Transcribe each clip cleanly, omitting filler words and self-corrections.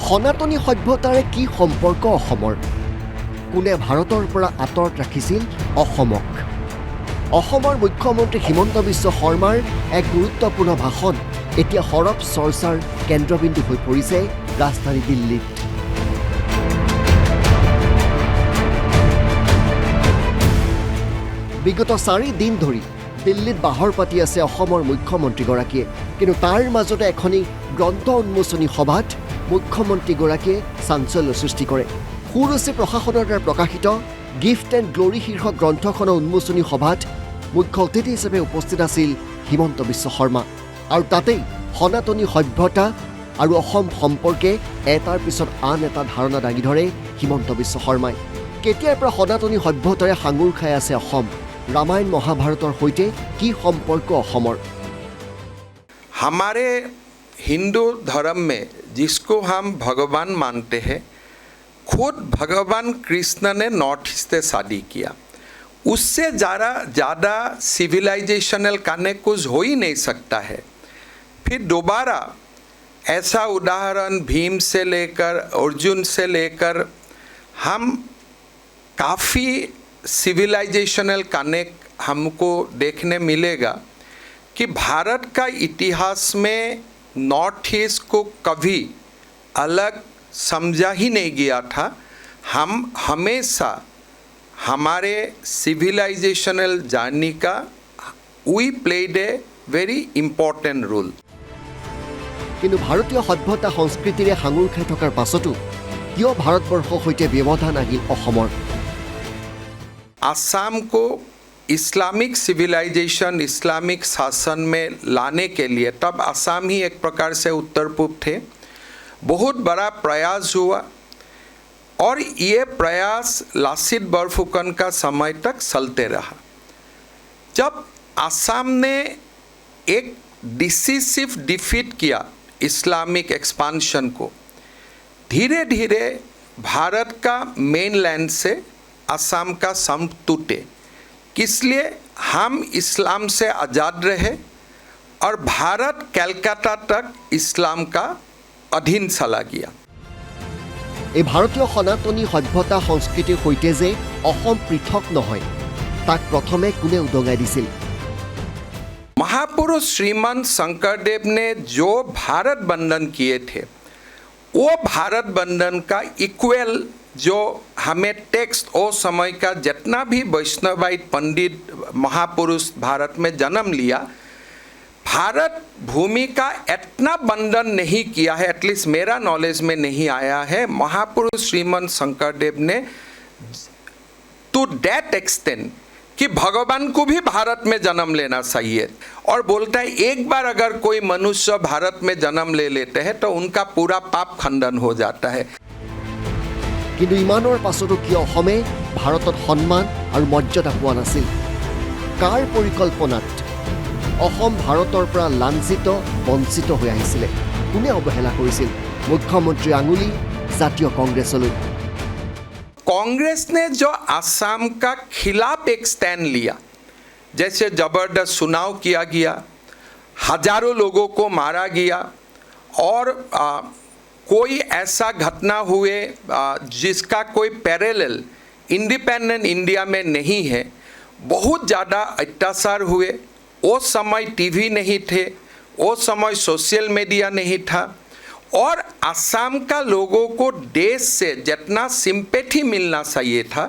সনাতনী সভ্যতাৰে কি সম্পৰ্ক অসমৰ? কোনে ভাৰতৰ পৰা আঁতৰত ৰাখিছিল অসমক? অসমৰ মুখ্যমন্ত্ৰী হিমন্ত বিশ্ব শৰ্মাৰ এক গুৰুত্বপূৰ্ণ ভাষণ এতিয়া সৰব চৰ্চাৰ কেন্দ্ৰবিন্দু হৈ পৰিছে ৰাজধানী দিল্লীত। বিগত 4 দিন ধৰি দিল্লীত বাহৰ পাতি আছে অসমৰ মুখ্যমন্ত্ৰীগৰাকীয়ে, কিন্তু তাৰ মাজতে এখনি গ্ৰন্থ উন্মোচনী সভাত মুখ্যমন্ত্ৰীগৰাকীয়ে চাঞ্চল্য সৃষ্টি কৰে। সুৰুচি প্ৰশাসনৰ দ্বাৰা প্ৰকাশিত গিফ্ট এণ্ড গ্লৰি শীৰ্ষক গ্ৰন্থখনৰ উন্মোচনী সভাত মুখ্য অতিথি হিচাপে উপস্থিত আছিল হিমন্ত বিশ্ব শৰ্মা। আৰু তাতেই সনাতনী সভ্যতা আৰু অসম সম্পৰ্কে এটাৰ পিছত আন এটা ধাৰণা দাঙি ধৰে হিমন্ত বিশ্ব শৰ্মাই। কেতিয়াৰ পৰা সনাতনী সভ্যতাৰে সাঙুৰ খাই আছে অসম? रामायण महाभारतर होइते की संपर्क अहोमर? हमारे हिंदू धर्म में जिसको हम भगवान मानते हैं, खुद भगवान कृष्ण ने नॉर्थ ईस्ट से शादी किया। उससे ज़्यादा सिविलाइजेशनल कनेक्ट कुछ हो ही नहीं सकता है। फिर दोबारा ऐसा उदाहरण भीम से लेकर अर्जुन से लेकर हम काफ़ी सिविलाइजेशनल कनेक्ट हमको देखने मिलेगा कि भारत का इतिहास में नॉर्थ ईस्ट को कभी अलग समझा ही नहीं गया था। हम हमेशा हमारे सिविलाइजेशनल जर्नी का we played a very important role. किन्तु भारतीय सभ्यता संस्कृतिरे हांगुर खाई थकार पाछतो किय भारतवर्षर सैते व्यवधान आगिल अहोमर? असम को इस्लामिक सिविलाइजेशन, इस्लामिक शासन में लाने के लिए तब असम ही एक प्रकार से उत्तर पूर्व थे, बहुत बड़ा प्रयास हुआ और ये प्रयास लासित बरफुकन का समय तक चलते रहा। जब असम ने एक डिसिसिव डिफीट किया इस्लामिक एक्सपांशन को, धीरे धीरे भारत का मेनलैंड से असम का संबंध टूटे। इसलिए हम इस्लाम से आज़ाद रहे और भारत कलकत्ता तक इस्लाम का अधीन चला गया। এই ভাৰতীয় সনাতনী সভ্যতা সংস্কৃতিৰ সৈতে যে অসম পৃথক নহয়, তাক প্ৰথমে কোনে উদঙাই দিছিল? महापुरुष श्रीमंत शंकरदेव ने जो भारत बंधन किए थे, वो भारत बंधन का इक्वल जो हमें टेक्स्ट ओ समय का जितना भी वैष्णवाइट पंडित महापुरुष भारत में जन्म लिया, भारत भूमि का इतना बंधन नहीं किया है, एटलीस्ट मेरा नॉलेज में नहीं आया है। महापुरुष श्रीमंत शंकरदेव ने टू दैट एक्सटेंट कि भगवान को भी भारत में जन्म लेना चाहिए, और बोलता है एक बार अगर कोई मनुष्य भारत में जन्म ले लेते हैं तो उनका पूरा पाप खंडन हो जाता है। কিন্তু ইমানৰ পাছতো কিয় অসমে ভাৰতত সন্মান আৰু মৰ্যাদা পোৱা নাছিল? কাৰ পৰিকল্পনাত অসম ভাৰতৰ পৰা লাঞ্ছিত বঞ্চিত হৈ আহিছিলে? কোনে অৱহেলা কৰিছিল? মুখ্যমন্ত্ৰী আঙুলি জাতীয় কংগ্ৰেছলৈ। कांग्रेस ने जो असम का खिलाफ एक स्टैंड लिया, जैसे जबरदस्त चुनाव किया गया, हजारों लोगों को मारा गया और कोई ऐसा घटना हुए जिसका कोई पैरेलल इंडिपेंडेंट इंडिया में नहीं है, बहुत ज़्यादा अत्याचार हुए। वो समय टीवी नहीं थे, वो समय सोशल मीडिया नहीं था, और असम का लोगों को देश से जितना सिंपैथी मिलना चाहिए था,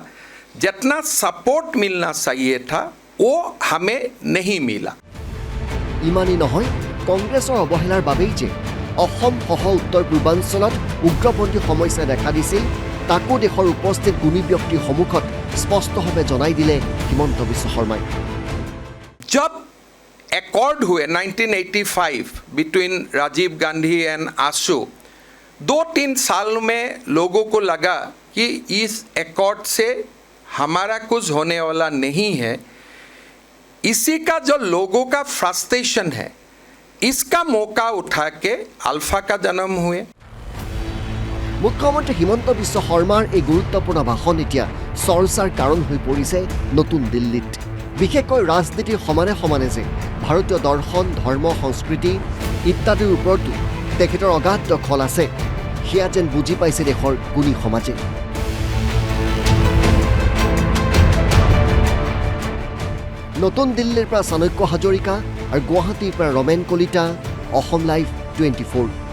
जितना सपोर्ट मिलना चाहिए था, वो हमें नहीं मिला। ইমানেই নহয়, কংগ্ৰেছৰ অৱহেলাৰ বাবেই যে অসম সহ উত্তৰ পূৰ্বাঞ্চলত উগ্ৰপন্থী সমস্যা দেখা দিছিল, তাকো দেশৰ উপস্থিত গুণী ব্যক্তিৰ সন্মুখত স্পষ্টভাৱে জনাই দিলে হিমন্ত বিশ্ব শৰ্মাই। जब एकॉर्ड हुए 1985 बिटवीन राजीव गांधी एंड आशु, 2-3 साल में लोगों को लगा कि इस एकॉर्ड से हमारा कुछ होने वाला नहीं है। इसी का जो लोगों का फ्रस्ट्रेशन है, इसका मौका उठा के अल्फा का जन्म हुए। মুখ্যমন্ত্ৰী হিমন্ত বিশ্ব শৰ্মাৰ এই গুৰুত্বপূৰ্ণ ভাষণ এতিয়া চৰ্চাৰ কাৰণ হৈ পৰিছে নতুন দিল্লীত। বিশেষকৈ ৰাজনীতিৰ সমানে সমানে যে ভাৰতীয় দৰ্শন, ধৰ্ম, সংস্কৃতি ইত্যাদিৰ ওপৰতো তেখেতৰ অগাধ দখল আছে, সেয়া যেন বুজি পাইছে দেশৰ গুণী সমাজে। নতুন দিল্লীৰ পৰা চাণক্য হাজৰিকা আৰু গুৱাহাটীৰ পৰা ৰমেন কলিতা, অসম লাইভ 24।